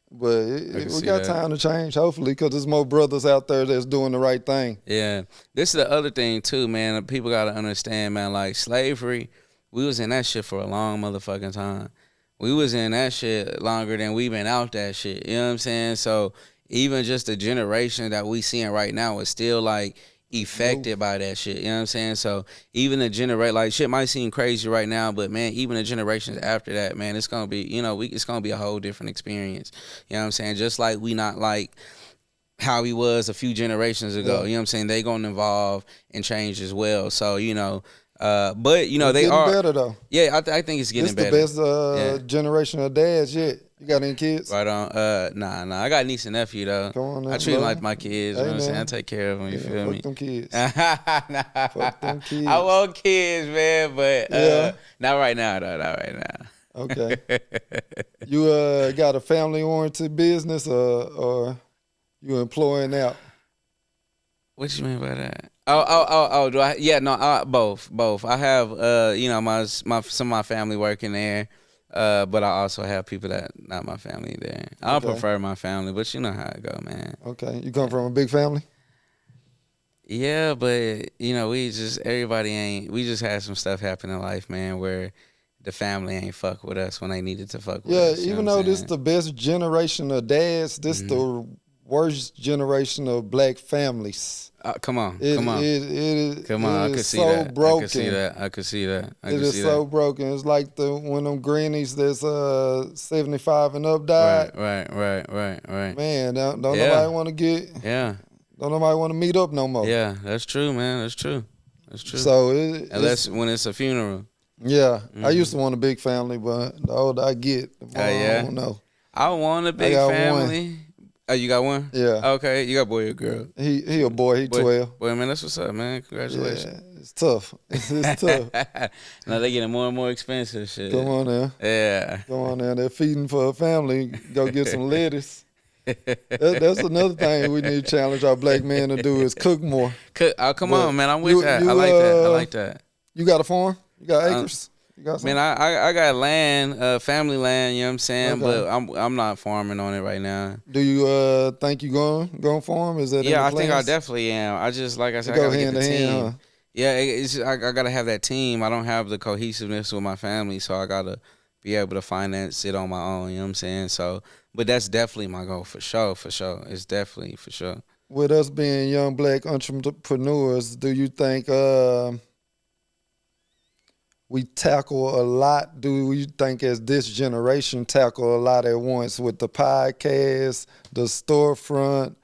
But we got time to change, hopefully, because there's more brothers out there that's doing the right thing. Yeah. This is the other thing, too, man. People got to understand, man, like slavery, we was in that shit for a long motherfucking time. We was in that shit longer than we been out that shit. You know what I'm saying? So even just the generation that we seeing right now is still, like, affected by that shit. You know what I'm saying? So even the generation, like, shit might seem crazy right now, but man, even the generations after that, man, it's gonna be, you know, it's gonna be a whole different experience. You know what I'm saying? Just like we not like how he was a few generations ago. You know what I'm saying? They gonna evolve and change as well. So, you know, but you know, it's they are better though. Yeah, I think it's getting better. It's the best generation of dads yet. You got any kids? Right on. Nah. I got a niece and nephew though. Come on now, I treat them like my kids. You know what I'm saying? I take care of them. You feel me? Fuck them kids. Nah. Fuck them kids. I want kids, man, but not right now though. Not right now. Okay. You got a family-oriented business or you employing out? What you mean by that? Oh, do I? Yeah, no, both. I have, you know, some of my family working there. But I also have people that not my family there. I Okay. prefer my family, but you know how it go, man. Okay. You come from a big family? Yeah, but you know, we just had some stuff happen in life, man, where the family ain't fuck with us when they needed to fuck with Yeah, us. even though this the best generation of dads, this the worst generation of black families. Come on. It I is could see so that. broken. I could see that. It is so broken. It's like when them grannies that's 75 and up died. Right. Man, don't nobody want to don't nobody want to meet up no more. Yeah, that's true, man. That's true. So unless when it's a funeral. Yeah, I used to want a big family, but the older I get, the more I don't know. I want a big family. One. Oh, you got one? Yeah. Okay, you got a boy or girl? He a boy. He 12. Boy, man, that's what's up, man. Congratulations. Yeah, it's tough. It's tough. Now they getting more and more expensive. Shit. Come on now. Yeah. Come on now. They're feeding for a family. Go get some lettuce. That's another thing we need to challenge our black men to do is cook more. Come on, man. I'm with that. I like that. You got a farm? You got acres? You got something? Man, I got land, family land, you know what I'm saying? Okay. But I'm not farming on it right now. Do you think you going farm? Is that in the I plans? think I definitely am. I just, like I said, I go gotta get the team. Hand, huh? Yeah, I gotta have that team. I don't have the cohesiveness with my family, so I gotta be able to finance it on my own, you know what I'm saying? So, but that's definitely my goal for sure. It's definitely for sure. With us being young black entrepreneurs, do you think we tackle a lot? Do you think as this generation tackle a lot at once with the podcast, the storefront,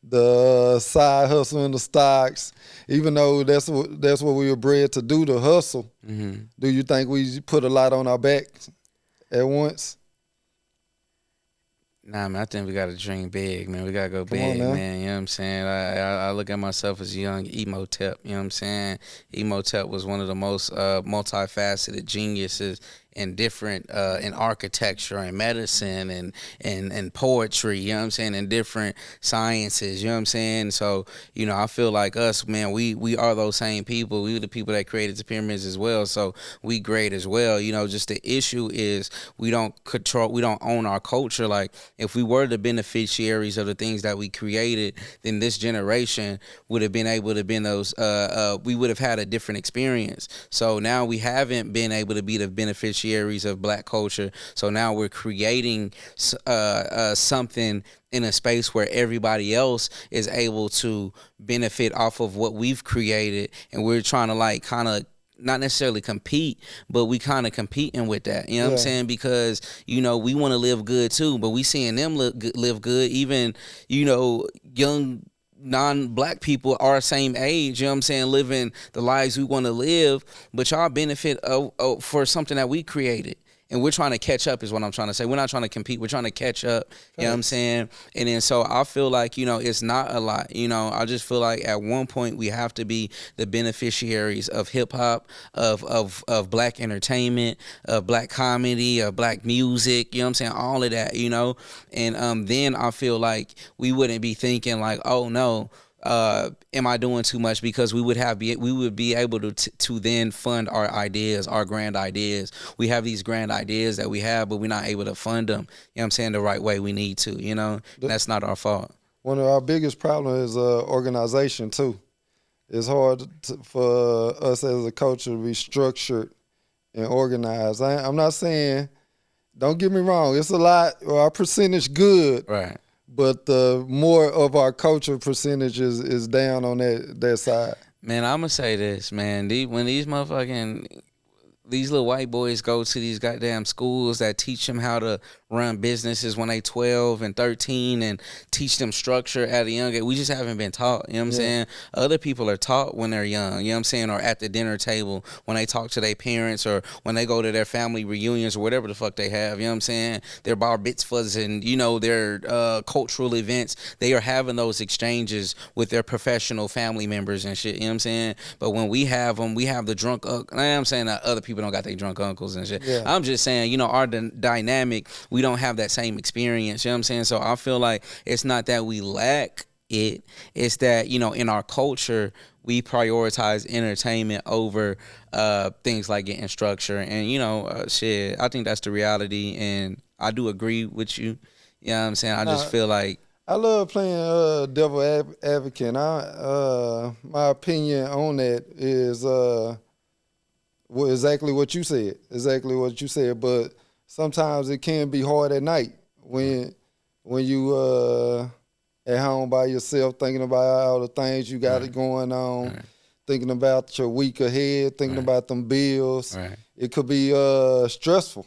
the side hustle and the stocks? Even though that's what we were bred to do, the hustle. Mm-hmm. Do you think we put a lot on our backs at once? Nah, man, I think we got to dream big, man. We got to go big, man. You know what I'm saying? I look at myself as a young Emotep, you know what I'm saying? Emotep was one of the most multifaceted geniuses in different in architecture and medicine and poetry, you know what I'm saying, in different sciences, you know what I'm saying? So, you know, I feel like us, man, we are those same people. We were the people that created the pyramids as well, so we great as well. You know, just the issue is we don't own our culture. Like, if we were the beneficiaries of the things that we created, then this generation would have been able to been those we would have had a different experience. So now we haven't been able to be the beneficiaries of black culture. So now we're creating something in a space where everybody else is able to benefit off of what we've created, and we're trying to like kind of not necessarily compete, but we kind of competing with that. You know what I'm saying? Because, you know, we want to live good too, but we seeing them live good. Even, you know, young non-black people our same age, you know what I'm saying, living the lives we want to live, but y'all benefit for something that we created. And we're trying to catch up is what I'm trying to say. We're not trying to compete. We're trying to catch up. You know what I'm saying? And then so I feel like, you know, it's not a lot. You know, I just feel like at one point we have to be the beneficiaries of hip hop, of black entertainment, of black comedy, of black music. You know what I'm saying? All of that, you know? And then I feel like we wouldn't be thinking like, oh no, am I doing too much? Because we would be able to then fund our ideas, our grand ideas. We have these grand ideas that we have, but we're not able to fund them, you know what I'm saying, the right way we need to, you know? That's not our fault. One of our biggest problems is organization too. It's hard for us as a culture to be structured and organized. I'm not saying, don't get me wrong, it's a lot, our percentage good. Right. But the more of our culture percentage is down on that side. Man, I'm going to say this, man. When these little white boys go to these goddamn schools that teach them how to run businesses when they 12 and 13 and teach them structure at a young age, we just haven't been taught, you know what I'm saying? Other people are taught when they're young, you know what I'm saying, or at the dinner table when they talk to their parents or when they go to their family reunions or whatever the fuck they have, you know what I'm saying? Their bar mitzvahs and, you know, their cultural events, they are having those exchanges with their professional family members and shit, you know what I'm saying? But when we have them, we have the drunk I'm saying that other people don't got their drunk uncles and shit. Yeah. I'm just saying, you know, our dynamic, we don't have that same experience, you know what I'm saying? So I feel like it's not that we lack it's that, you know, in our culture, we prioritize entertainment over things like getting structure. And, you know, shit, I think that's the reality. And I do agree with you. You know what I'm saying? I just feel like, I love playing devil advocate. And my opinion on that is exactly what you said. Exactly what you said. But sometimes it can be hard at night when you at home by yourself, thinking about all the things you got going on, thinking about your week ahead, thinking about them bills. It could be stressful.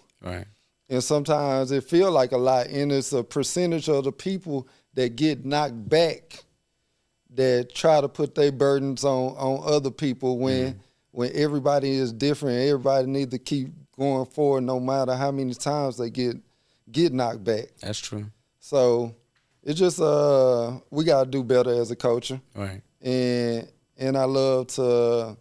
And sometimes it feel like a lot, and it's a percentage of the people that get knocked back that try to put their burdens on other people when everybody is different. Everybody needs to keep going forward no matter how many times they get knocked back. That's true. So it's just we gotta do better as a culture. And I love to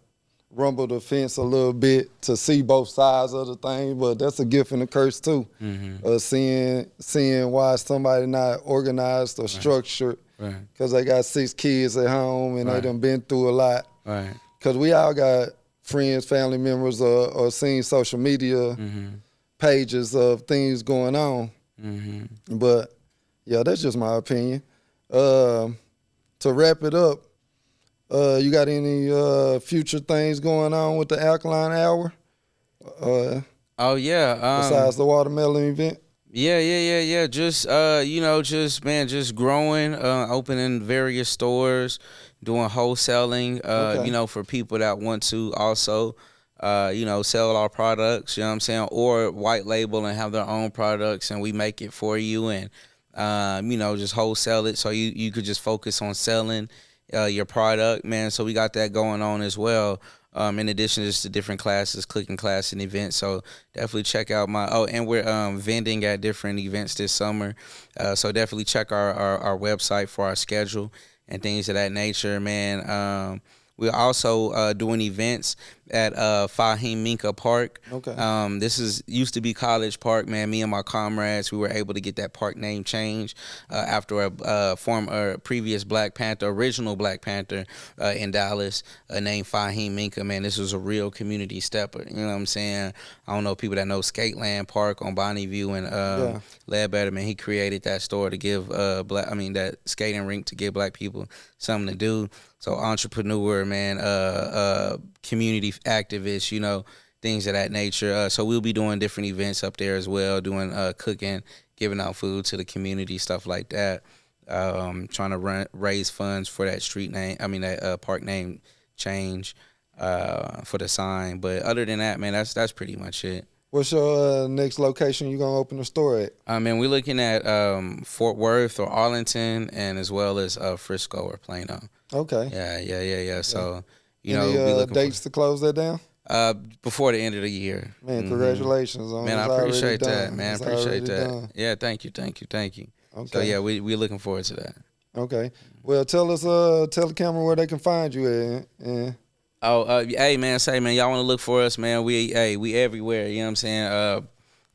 rumble the fence a little bit to see both sides of the thing, but that's a gift and a curse too. Seeing why somebody not organized or structured because they got 6 kids at home and they done been through a lot. Because we all got friends, family members, or seen social media pages of things going on. But yeah, that's just my opinion. To wrap it up, you got any future things going on with the Alkaline Hour? Oh yeah. Besides the watermelon event? Yeah. Just you know, just growing, opening various stores, doing wholesaling. You know, for people that want to also, you know, sell our products. You know what I'm saying, or white label and have their own products, and we make it for you, and you know, just wholesale it so you could just focus on selling your product, man. So we got that going on as well. In addition to just the different classes, cooking class and events. So definitely check out and we're vending at different events this summer. So definitely check our website for our schedule and things of that nature, man. We're also doing events at Fahim Minka Park. This used to be College Park, man. Me and my comrades, we were able to get that park name changed after a previous original Black Panther in Dallas named Fahim Minka, man. This was a real community stepper. You know what I'm saying? I don't know people that know Skateland Park on Bonneview and Ledbetter, man. He created that store to give that skating rink to give Black people something to do. So entrepreneur, man, community activist, you know, things of that nature. So we'll be doing different events up there as well, doing cooking, giving out food to the community, stuff like that. Trying to raise funds for that that park name change for the sign. But other than that, man, that's pretty much it. What's your next location you gonna open a store at? Man, we're looking at Fort Worth or Arlington, and as well as Frisco or Plano. Okay. Yeah. So, you Any know, we looking dates to close that down? Before the end of the year. Man, congratulations on man, it. I appreciate that, done. man. It's Appreciate that. done. Yeah, thank you. Okay. So yeah, we're looking forward to that. Okay. Well, tell the camera where they can find you at. Hey man, y'all want to look for us, man? We everywhere. You know what I'm saying?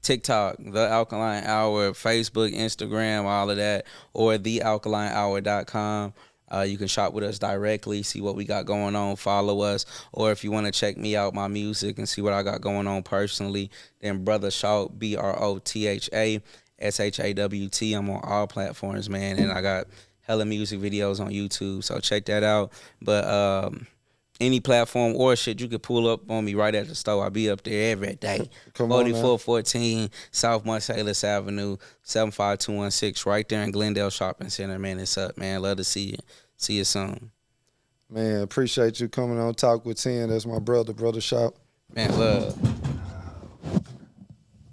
TikTok, The Alkaline Hour, Facebook, Instagram, all of that, or thealkalinehour.com. You can shop with us directly, see what we got going on, follow us. Or if you want to check me out, my music, and see what I got going on personally, then Brother Shawt, BROTHA SHAWT. I'm on all platforms, man, and I got hella music videos on YouTube, so check that out. But any platform or shit, you could pull up on me right at the store. I'll be up there every day. 4414 South Marsalis Avenue, 75216, right there in Glendale Shopping Center, man. It's up, man. Love to see you. See you soon. Man, appreciate you coming on Talk with 10. That's my brother Shawt. Man, love.